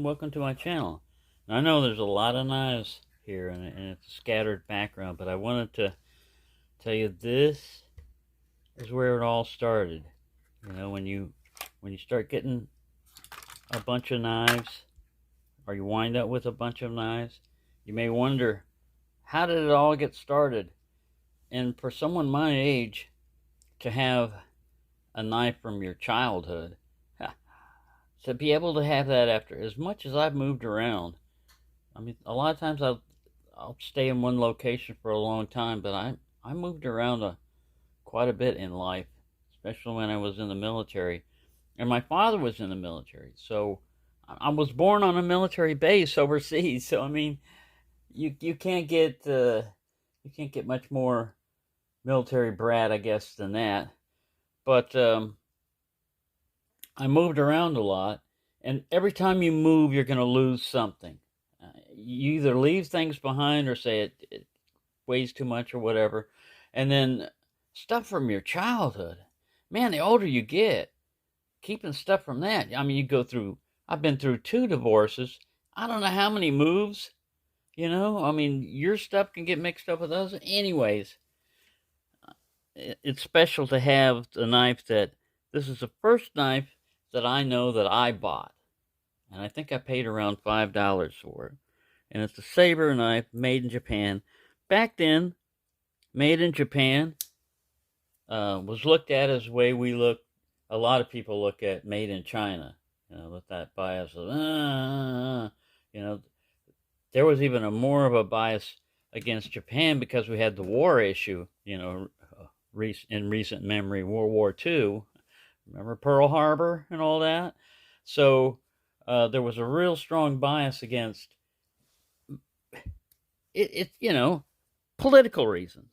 welcome to my channel. Now, I know there's a lot of knives here and it's a scattered background, but I wanted to tell you this is where it all started. You know, when you start getting a bunch of knives, or you wind up with a bunch of knives, you may wonder, how did it all get started? And for someone my age to have a knife from your childhood, to be able to have that after as much as I've moved around. I mean, a lot of times I'll stay in one location for a long time, but I moved around quite a bit in life, especially when I was in the military. And my father was in the military, so I was born on a military base overseas. So I mean, you can't get much more military brat, I guess, than that. But I moved around a lot, and every time you move, you're going to lose something. You either leave things behind or say it weighs too much or whatever. And then stuff from your childhood. Man, the older you get, keeping stuff from that. I mean, I've been through 2 divorces. I don't know how many moves, you know. I mean, your stuff can get mixed up with others. Anyways, it's special to have the knife this is the first knife that I know that I bought. And I think I paid around $5 for it. And it's a saber knife made in Japan. Back then, made in Japan was looked at as the way a lot of people look at made in China. You know, with that bias of, you know, there was even more of a bias against Japan because we had the war issue, you know, in recent memory, World War II. Remember Pearl Harbor and all that? So there was a real strong bias against it, you know, political reasons.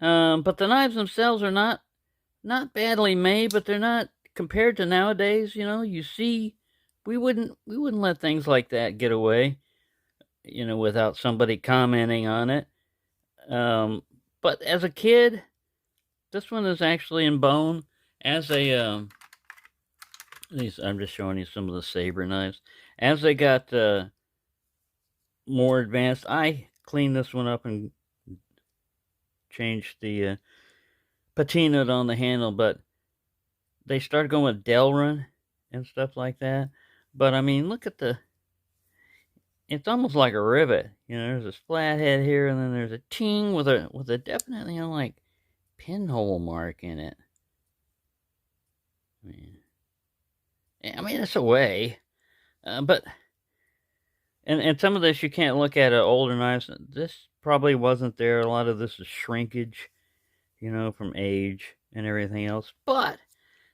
But the knives themselves are not badly made, but they're not, compared to nowadays, you know, you see, we wouldn't let things like that get away, you know, without somebody commenting on it. But as a kid, this one is actually in bone. As I'm just showing you some of the saber knives. As they got more advanced, I cleaned this one up and changed the patina on the handle, but they started going with Delrin and stuff like that. But I mean, look at it's almost like a rivet. You know, there's this flat head here, and then there's a ting with a definitely, you know, like pinhole mark in it. I mean, it's a way, but and some of this you can't look at older knives. This probably wasn't there. A lot of this is shrinkage, you know, from age and everything else. But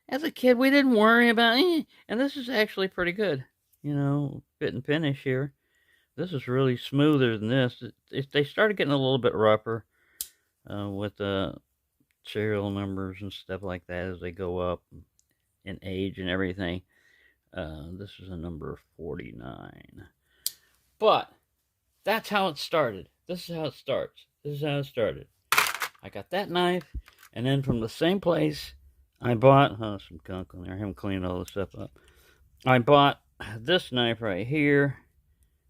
as a kid, we didn't worry about it. And this is actually pretty good, you know, fit and finish here. This is really smoother than this. They started getting a little bit rougher with the serial numbers and stuff like that as they go up in age and everything. This is a number 49. But that's how it started. This is how it starts. This is how it started. I got that knife, and then from the same place, I bought some gunk on there. I haven't cleaned all this stuff up. I bought this knife right here,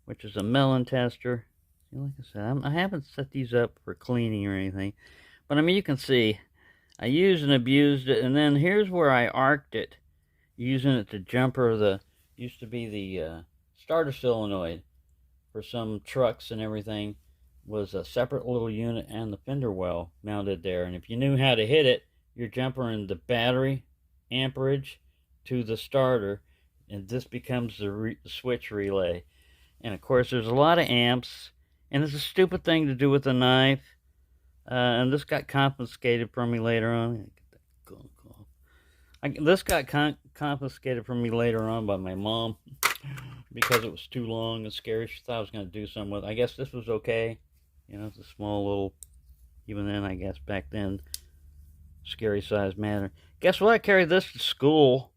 which is a melon tester. Like I said, I haven't set these up for cleaning or anything, but I mean, you can see I used and abused it, and then here's where I arced it, using it to jumper used to be the starter solenoid for some trucks and everything, was a separate little unit and the fender well mounted there. And if you knew how to hit it, you're jumpering the battery amperage to the starter, and this becomes the switch relay. And of course, there's a lot of amps, and it's a stupid thing to do with a knife. And this got confiscated from me later on. This got confiscated from me later on by my mom because it was too long and scary. She thought I was going to do something with it. I guess this was okay. You know, it's a small little, even then, I guess, back then, scary size matter. Guess what? I carried this to school.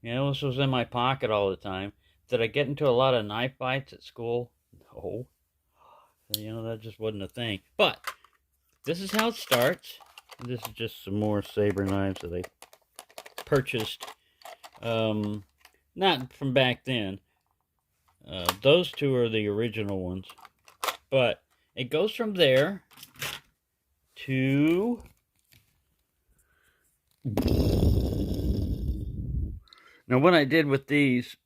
You know, this was in my pocket all the time. Did I get into a lot of knife fights at school? No. You know, that just wasn't a thing. But this is how it starts. This is just some more saber knives that I purchased Not from back then. Those two are the original ones. But it goes from there to... Now what I did with these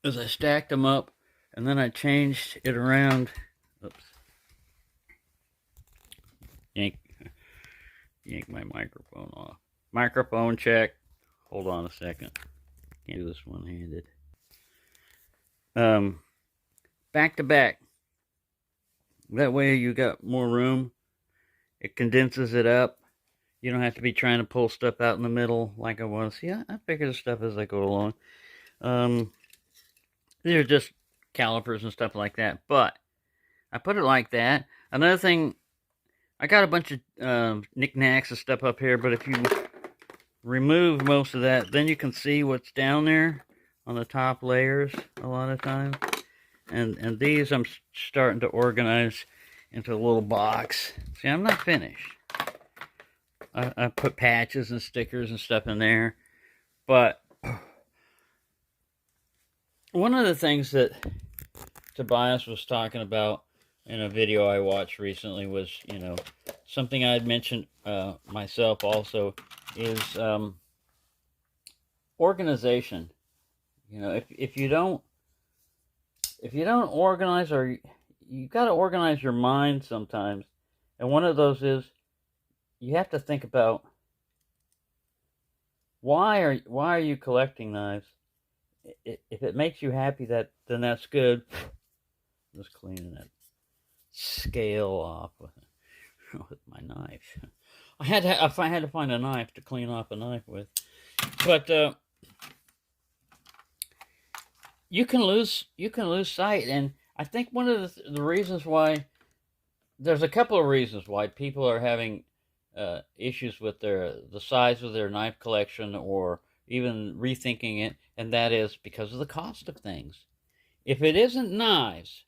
is I stacked them up and then I changed it around. Oops. Yank my microphone off. Microphone check. Hold on a second. Can't do this one-handed. Back to back. That way you got more room. It condenses it up. You don't have to be trying to pull stuff out in the middle like I was. Yeah, I figure the stuff as I go along. These are just calipers and stuff like that. But I put it like that. Another thing, I got a bunch of knickknacks and stuff up here, but if you remove most of that, then you can see what's down there on the top layers a lot of times. And these I'm starting to organize into a little box. See, I'm not finished. I put patches and stickers and stuff in there. But one of the things that Tobias was talking about in a video I watched recently was, you know, something I had mentioned myself also is organization. You know, if you don't organize, or you got to organize your mind sometimes, and one of those is you have to think about why are you collecting knives. If it makes you happy, then that's good. Just cleaning that scale off with my knife. I had to find a knife to clean off a knife with, but you can lose sight, and I think one of the reasons why, there's a couple of reasons why people are having issues with the size of their knife collection, or even rethinking it, and that is because of the cost of things. If it isn't knives,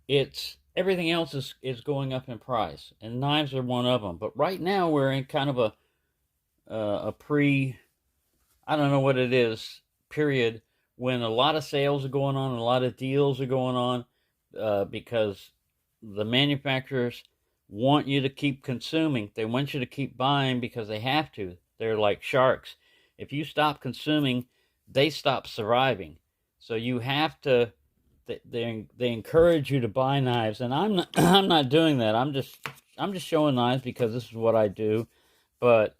it's everything else is going up in price, and knives are one of them. But right now we're in kind of a pre, I don't know what it is, period, when a lot of sales are going on, a lot of deals are going on, because the manufacturers want you to keep consuming. They want you to keep buying because they have to. They're like sharks. If you stop consuming, they stop surviving. So you have to. They encourage you to buy knives, and I'm not I'm not doing that. I'm just showing knives because this is what I do. But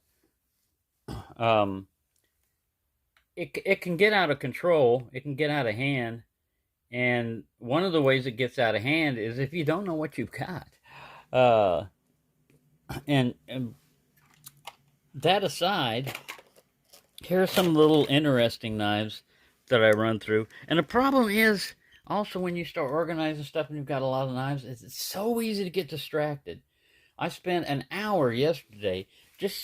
it can get out of control. It can get out of hand. And one of the ways it gets out of hand is if you don't know what you've got. And that aside, here are some little interesting knives that I run through. And the problem is also when you start organizing stuff and you've got a lot of knives, it's so easy to get distracted. I spent an hour yesterday just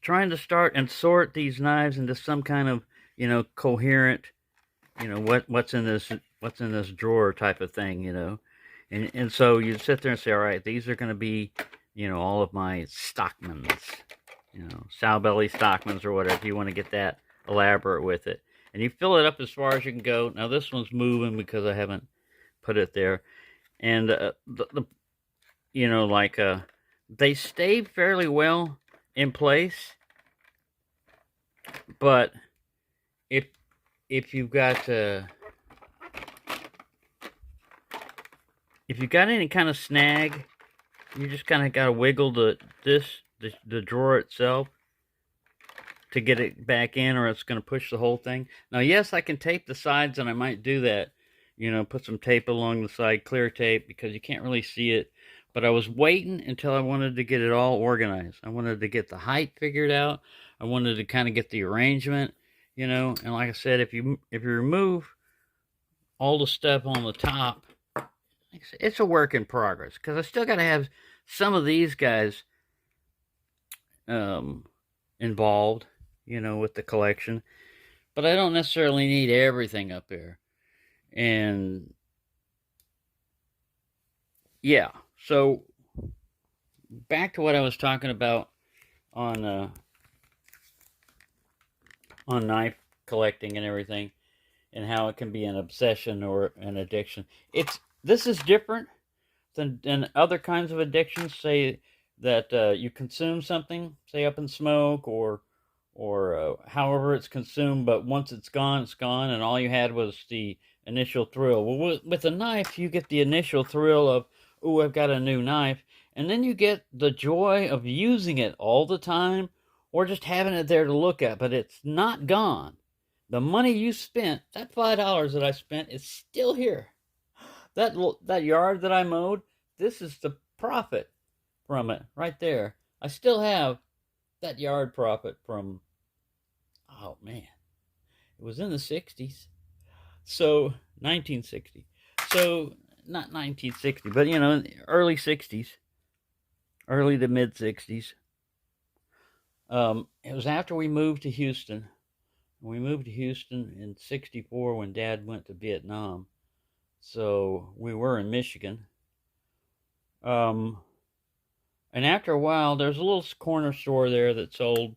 trying to start and sort these knives into some kind of, you know, coherent, you know, what's in this drawer type of thing, you know. And so you sit there and say, all right, these are going to be, you know, all of my Stockmans, you know, sow belly Stockmans or whatever, if you want to get that elaborate with it. And you fill it up as far as you can go. Now this one's moving because I haven't put it there. And you know, like they stay fairly well in place. But if you've got any kind of snag, you just kind of got to wiggle the drawer itself to get it back in, or it's going to push the whole thing. Now, yes, I can tape the sides, and I might do that. You know, put some tape along the side, clear tape, because you can't really see it. But I was waiting until I wanted to get it all organized. I wanted to get the height figured out. I wanted to kind of get the arrangement, you know. And like I said, if you remove all the stuff on the top, it's a work in progress, because I still got to have some of these guys involved, you know, with the collection. But I don't necessarily need everything up there. And yeah, so back to what I was talking about on knife collecting and everything, and how it can be an obsession or an addiction. This is different than other kinds of addictions. Say that you consume something, say up in smoke or however it's consumed, but once it's gone, and all you had was the initial thrill. Well, with a knife, you get the initial thrill of, oh, I've got a new knife, and then you get the joy of using it all the time, or just having it there to look at, but it's not gone. The money you spent, that $5 that I spent, is still here. That yard that I mowed, this is the profit from it right there. I still have that yard profit from, oh man, it was in the 60s. So 1960. So not 1960, but early 60s, early to mid 60s. It was after we moved to Houston. We moved to Houston in 64 when Dad went to Vietnam. So we were in Michigan. Um, and after a while, there's a little corner store there that sold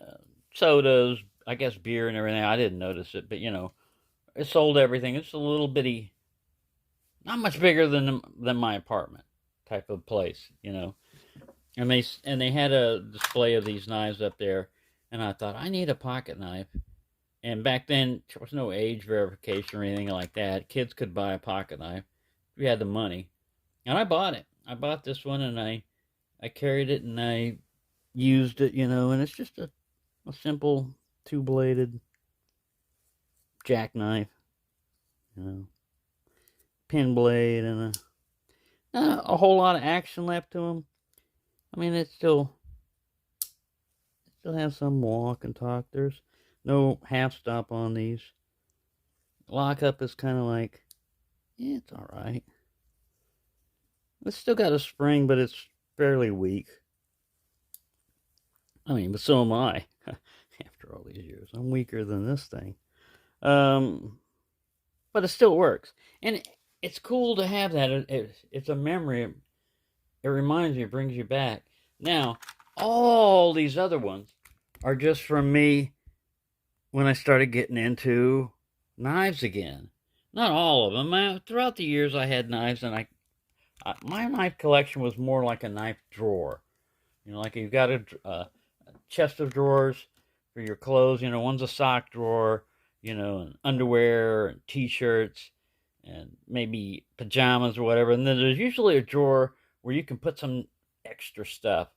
uh, sodas, I guess beer and everything. I didn't notice it, but it sold everything. It's a little bitty, not much bigger than my apartment type of place, And they had a display of these knives up there, and I thought I need a pocket knife. And back then there was no age verification or anything like that. Kids could buy a pocket knife if you had the money, and I bought it. I bought this one, and I carried it and I used it, and it's just a simple two-bladed jackknife, pin blade, and not a whole lot of action left to them. I mean, it still has some walk and talk. There's no half stop on these. Lockup is kind of like, yeah, it's all right. It's still got a spring, but it's fairly weak. I mean, but so am I. After all these years, I'm weaker than this thing. Um, but it still works, and it's cool to have that. It's a memory. It reminds you, it brings you back. Now, all these other ones are just from me when I started getting into knives again. Not all of them. Throughout the years, I had knives, and my knife collection was more like a knife drawer. Like you've got a chest of drawers for your clothes. One's a sock drawer, and underwear and t-shirts and maybe pajamas or whatever. And then there's usually a drawer where you can put some extra stuff,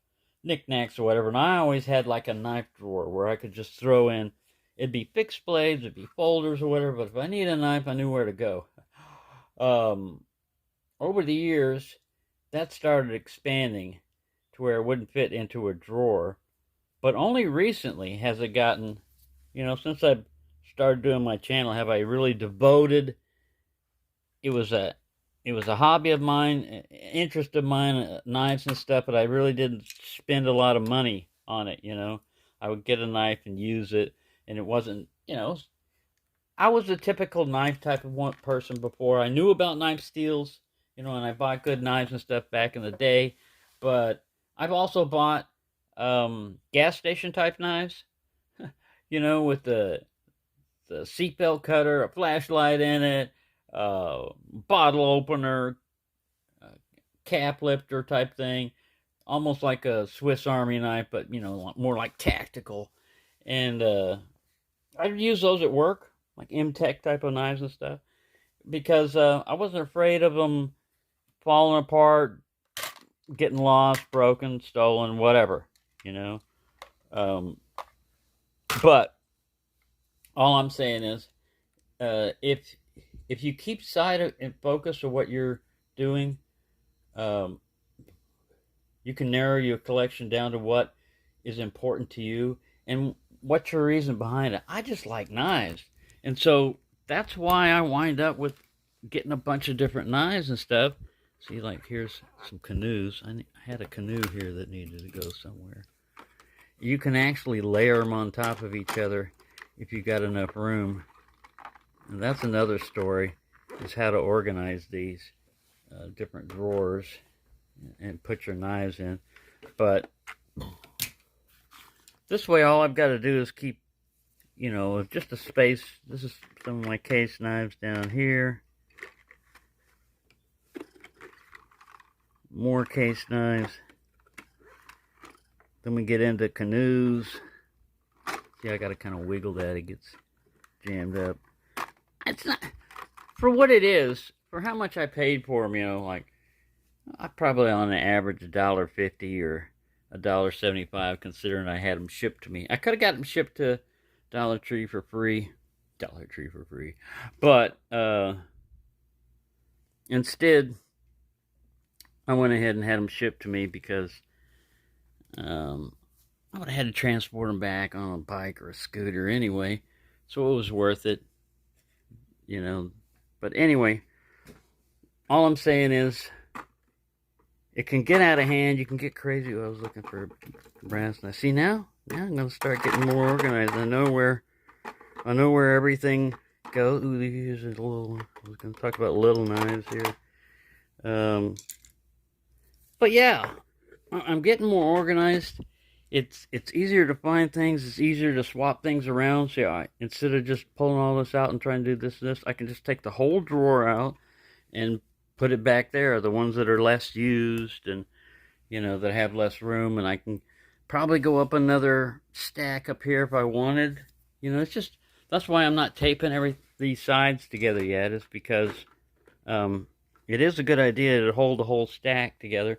knickknacks or whatever. And I always had like a knife drawer where I could just throw in. It'd be fixed blades, it'd be folders or whatever. But if I need a knife, I knew where to go. Over the years, that started expanding to where it wouldn't fit into a drawer. But only recently has it gotten, since I've started doing my channel, have I really devoted. It was a hobby of mine, interest of mine, knives and stuff, but I really didn't spend a lot of money on it. I would get a knife and use it, and it wasn't, I was a typical knife type of person before. I knew about knife steals, and I bought good knives and stuff back in the day, but I've also bought gas station type knives, with the seatbelt cutter, a flashlight in it, bottle opener, cap lifter type thing, almost like a Swiss Army knife, but more like tactical. And I'd use those at work, like M-Tech type of knives and stuff, because I wasn't afraid of them falling apart, getting lost, broken, stolen, whatever, you know. Um, but all I'm saying is, if you keep sight and focus of what you're doing, um, you can narrow your collection down to what is important to you and what's your reason behind it. I just like knives, and so that's why I wind up with getting a bunch of different knives and stuff. See, like here's some canoes. I had a canoe here that needed to go somewhere. You can actually layer them on top of each other if you got enough room. And that's another story, is how to organize these different drawers and put your knives in. But this way, all I've got to do is keep, you know, just a space. This is some of my case knives down here. More case knives. Then we get into canoes. See, I gotta kind of wiggle that. It gets jammed up. It's not, for what it is, for how much I paid for them, you know, like, I probably on an average $1.50 or $1.75, considering I had them shipped to me. I could have got them shipped to Dollar Tree for free. Dollar Tree for free. But instead, I went ahead and had them shipped to me because I would have had to transport them back on a bike or a scooter anyway. So it was worth it, you know. But anyway, all I'm saying is, it can get out of hand. You can get crazy. I was looking for a brass knife. See, now I'm going to start getting more organized. I know where everything goes. Ooh, these are little. I was going to talk about little knives here. But yeah, I'm getting more organized. It's easier to find things. It's easier to swap things around. So instead of just pulling all this out and trying to do this and this, I can just take the whole drawer out and put it back there. The ones that are less used and, you know, that have less room, and I can probably go up another stack up here if I wanted. You know, it's just, that's why I'm not taping these sides together yet, is because it is a good idea to hold the whole stack together,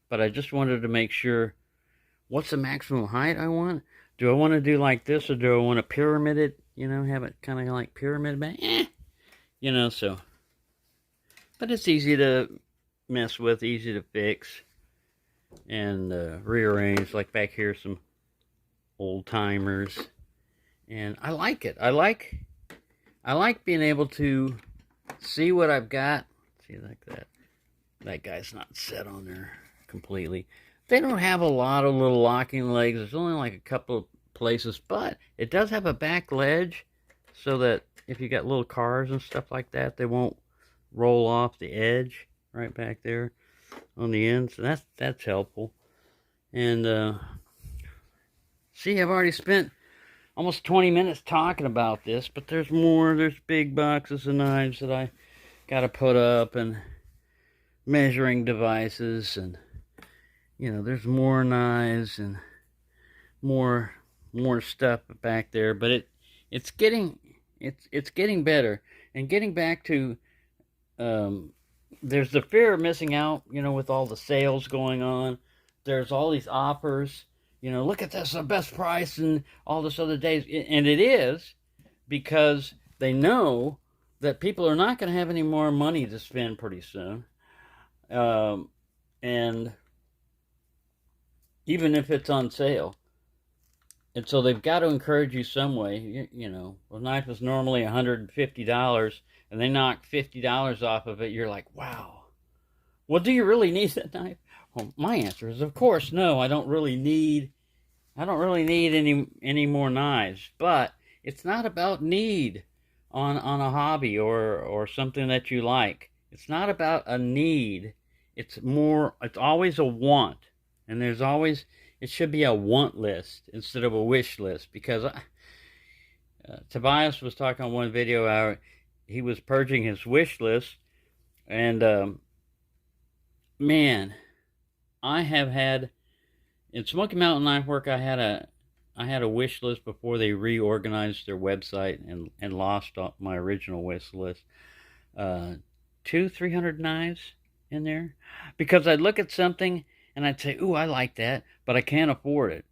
but I just wanted to make sure, what's the maximum height I want? Do I want to do like this, or do I want to pyramid it, you know, have it kind of like pyramid back? You know, so. But it's easy to mess with, easy to fix, and rearrange. Like back here, some old timers, and I like it. I like being able to see what I've got. See, like that. That guy's not set on there completely. They don't have a lot of little locking legs. There's only like a couple of places, but it does have a back ledge, so that if you got little cars and stuff like that, they won't roll off the edge right back there on the end. So that's helpful. And see, I've already spent almost 20 minutes talking about this, but there's more. There's big boxes of knives that I gotta put up, and measuring devices, and, you know, there's more knives and more stuff back there. But it's getting better. And getting back to, there's the fear of missing out, you know, with all the sales going on. There's all these offers, you know, look at this, the best price and all this other days. And it is because they know that people are not going to have any more money to spend pretty soon. And even if it's on sale. And so they've got to encourage you some way. You know, a knife is normally $150, and they knock $50 off of it. You're like, wow. Well, do you really need that knife? Well, my answer is, of course, no. I don't really need any more knives. But it's not about need on a hobby or something that you like. It's not about a need. It's always a want. And it should be a want list instead of a wish list. Because Tobias was talking on one video how he was purging his wish list. And man, I have had, in Smoky Mountain Knife Work, I had a wish list before they reorganized their website and lost my original wish list. 200-300 knives in there, because I'd look at something and I'd say, ooh, I like that, but I can't afford it.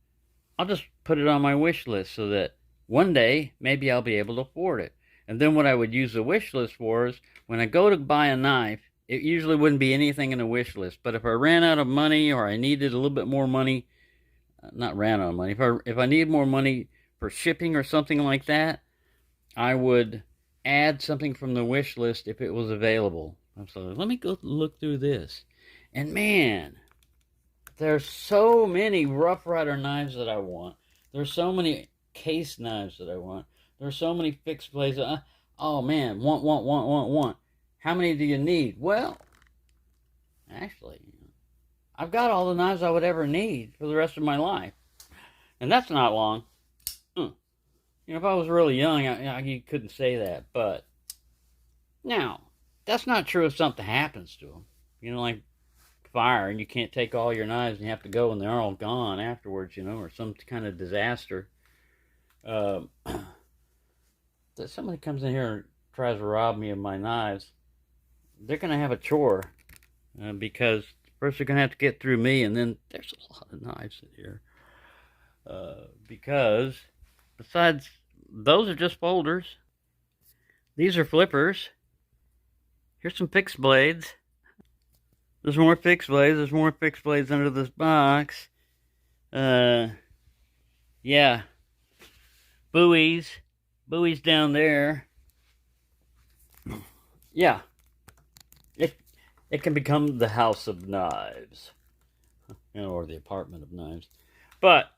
I'll just put it on my wish list so that one day maybe I'll be able to afford it. And then what I would use the wish list for is, when I go to buy a knife, it usually wouldn't be anything in the wish list. But if I ran out of money, or I needed a little bit more money, not ran out of money, if I need more money for shipping or something like that, I would add something from the wish list if it was available. So let me go look through this. And man, there's so many Rough Rider knives that I want. There's so many case knives that I want. There's so many fixed blades. Oh man, want. How many do you need? Well, actually, I've got all the knives I would ever need for the rest of my life. And that's not long. If I was really young, you couldn't say that. But now, that's not true if something happens to them. Like fire, and you can't take all your knives, and you have to go, and they're all gone afterwards. Or some kind of disaster. Uh, that somebody comes in here and tries to rob me of my knives, they're gonna have a chore because first they're gonna have to get through me, and then there's a lot of knives in here. Because besides, those are just folders. These are flippers. Here's some fixed blades. There's more fixed blades. There's more fixed blades under this box. Yeah. Buoys. Buoys down there. Yeah. It can become the house of knives. Or the apartment of knives. But,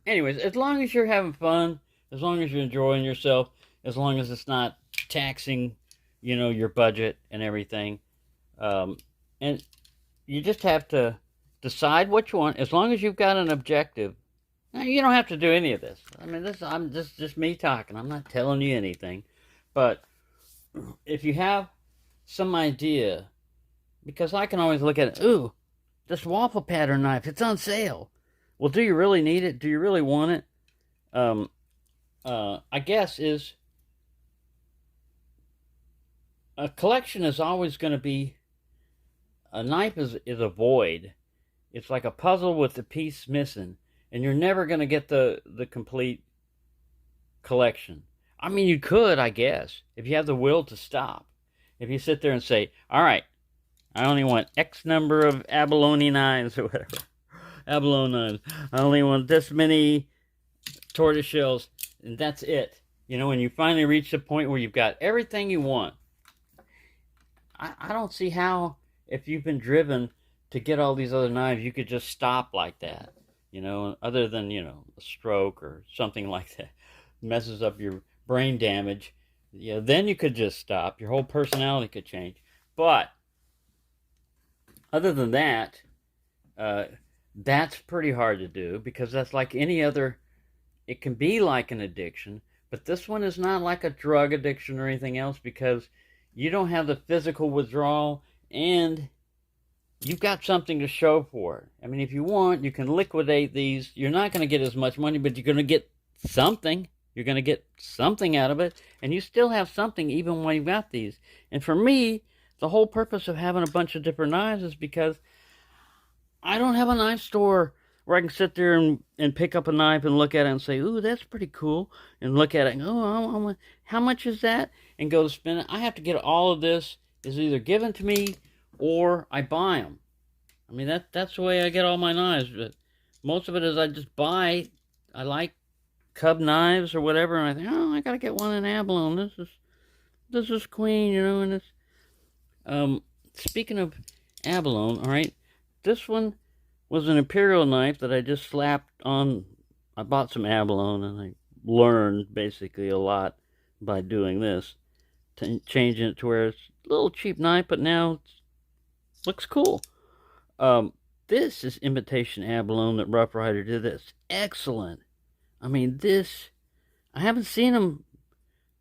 anyways, as long as you're having fun, as long as you're enjoying yourself, as long as it's not taxing, your budget and everything. And you just have to decide what you want. As long as you've got an objective, you don't have to do any of this. I mean, I'm just me talking. I'm not telling you anything. But if you have some idea, because I can always look at it, ooh, this waffle pattern knife, it's on sale. Well, do you really need it? Do you really want it? I guess is a collection is always going to be, a knife is a void. It's like a puzzle with a piece missing, and you're never going to get the complete collection. I mean, you could, I guess, if you have the will to stop. If you sit there and say, all right, I only want X number of abalone knives or whatever. Abalone knives. I only want this many tortoise shells, and that's it. When you finally reach the point where you've got everything you want, I don't see how, if you've been driven to get all these other knives, you could just stop like that. Other than, a stroke or something like that messes up your brain damage. Then you could just stop. Your whole personality could change. But other than that, that's pretty hard to do, because that's like any other, it can be like an addiction, but this one is not like a drug addiction or anything else, because you don't have the physical withdrawal, and you've got something to show for it. I mean, if you want, you can liquidate these. You're not going to get as much money, but you're going to get something. You're going to get something out of it, and you still have something even when you've got these. And for me, the whole purpose of having a bunch of different knives is because I don't have a knife store where I can sit there and pick up a knife and look at it and say, ooh, that's pretty cool. And look at it and go, oh, how much is that? And go to spend it. I have to get all of this is either given to me or I buy them. I mean, that's the way I get all my knives. But most of it is I just buy. I like cub knives or whatever, and I think, oh, I got to get one in abalone. This is queen, and it's... Speaking of abalone, all right, this one was an imperial knife that I just slapped on. I bought some abalone, and I learned basically a lot by doing this, changing it to where it's a little cheap knife, but now it looks cool. This is imitation abalone that Rough Rider did. That's excellent. I mean, I haven't seen him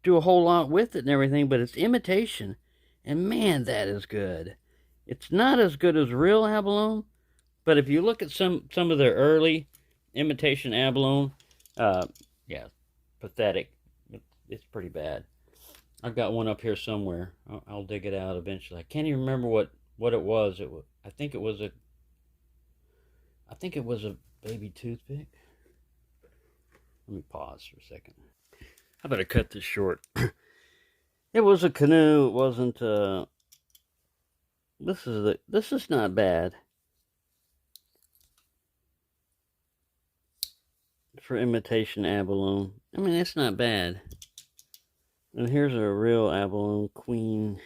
do a whole lot with it and everything, but it's imitation, and man, that is good. It's not as good as real abalone, but if you look at some of their early imitation abalone, yeah, pathetic. It's pretty bad. I've got one up here somewhere. I'll dig it out eventually. I can't even remember what it was. I think it was a baby toothpick. Let me pause for a second. I better cut this short. It was a canoe. It wasn't. This is not bad for imitation abalone. I mean, it's not bad. And here's a real abalone, Queen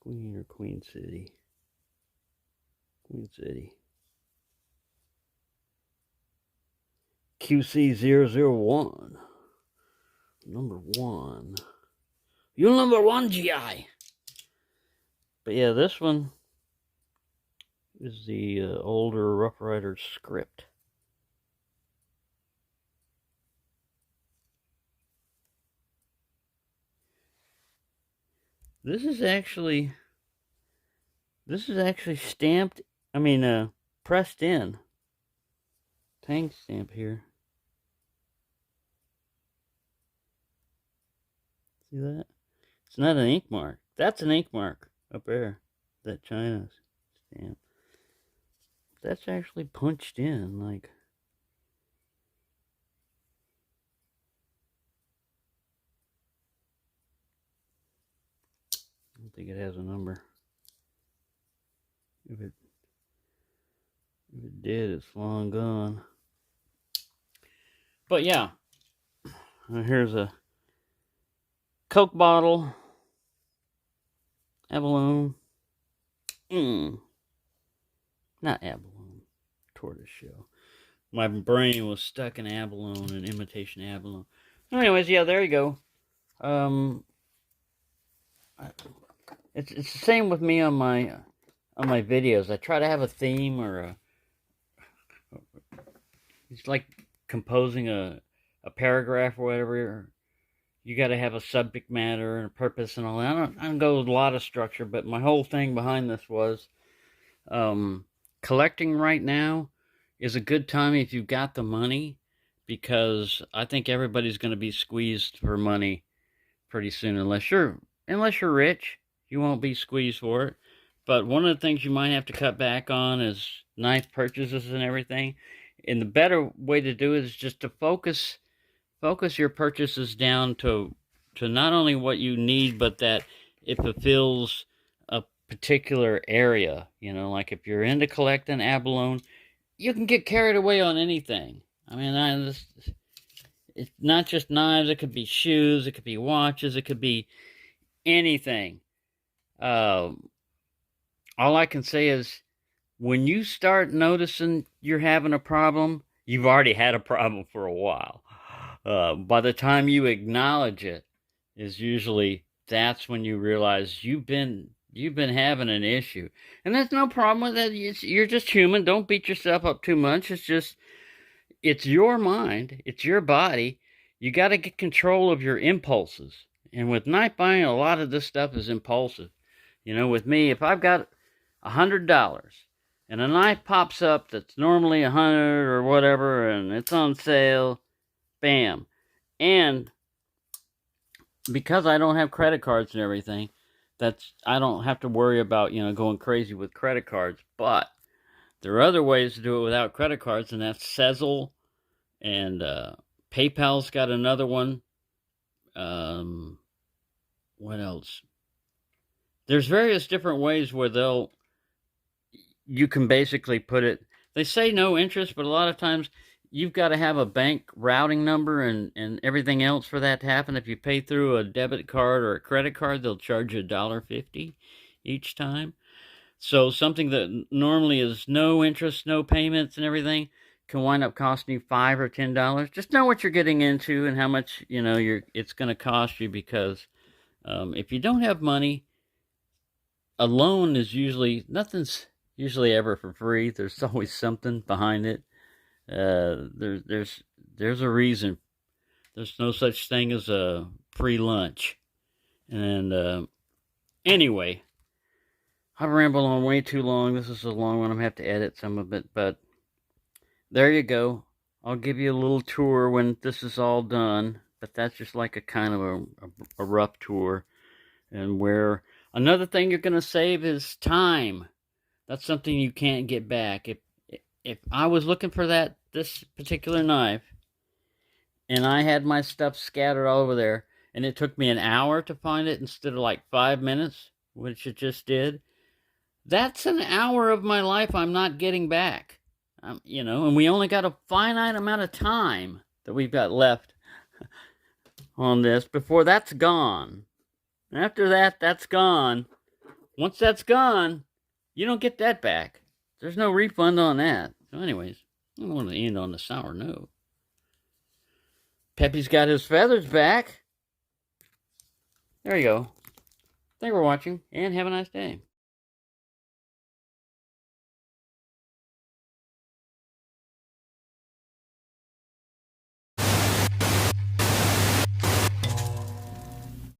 or Queen City. Queen City. QC001. Number 1. You're number 1, GI. But yeah, this one is the older Rough Rider script. This is actually stamped, I mean, pressed in. Tank stamp here. See that? It's not an ink mark. That's an ink mark up there. That China stamp. That's actually punched in, like. I don't think it has a number. If it did, it's long gone. But yeah, here's a Coke bottle, abalone. Not abalone, tortoiseshell. My brain was stuck in abalone and imitation abalone. Anyways, yeah, there you go. It's the same with me on my videos. I try to have a theme or it's like composing a paragraph or whatever. You got to have a subject matter and a purpose and all that. I don't go with a lot of structure, but my whole thing behind this was collecting right now is a good time if you've got the money, because I think everybody's going to be squeezed for money pretty soon, unless you're rich. You won't be squeezed for it. But one of the things you might have to cut back on is knife purchases and everything. And the better way to do it is just to focus your purchases down to not only what you need, but that it fulfills a particular area. You know, like if you're into collecting abalone, you can get carried away on anything. I mean, it's not just knives. It could be shoes. It could be watches. It could be anything. All I can say is when you start noticing you're having a problem, you've already had a problem for a while. By the time you acknowledge it, is usually that's when you realize you've been having an issue, and there's no problem with that. You're just human. Don't beat yourself up too much. It's your mind, it's your body. You got to get control of your impulses. And with knife buying, a lot of this stuff is impulsive. You know, with me, if I've got $100 and a knife pops up that's normally 100 or whatever, and it's on sale, bam. And because I don't have credit cards and everything, I don't have to worry about, going crazy with credit cards. But there are other ways to do it without credit cards, and that's Sezzle, and PayPal's got another one. What else? There's various different ways where you can basically put it. They say no interest, but a lot of times you've got to have a bank routing number and everything else for that to happen. If you pay through a debit card or a credit card, they'll charge you $1.50 each time. So something that normally is no interest, no payments and everything can wind up costing you $5 or $10. Just know what you're getting into and how much, it's going to cost you, because if you don't have money, a loan is nothing's usually ever for free. There's always something behind it. There's a reason. There's no such thing as a free lunch. And anyway, I've rambled on way too long. This is a long one. I'm gonna have to edit some of it, but there you go. I'll give you a little tour when this is all done. But that's just like a kind of a rough tour. And where another thing you're gonna save is time. That's something you can't get back. If I was looking for this particular knife, and I had my stuff scattered all over there, and it took me an hour to find it instead of like 5 minutes, which it just did, that's an hour of my life I'm not getting back. And we only got a finite amount of time that we've got left on this before that's gone. After that, that's gone. Once that's gone, you don't get that back. There's no refund on that. So anyways, I don't want to end on a sour note. Peppy's got his feathers back. There you go. Thank you for watching, and have a nice day.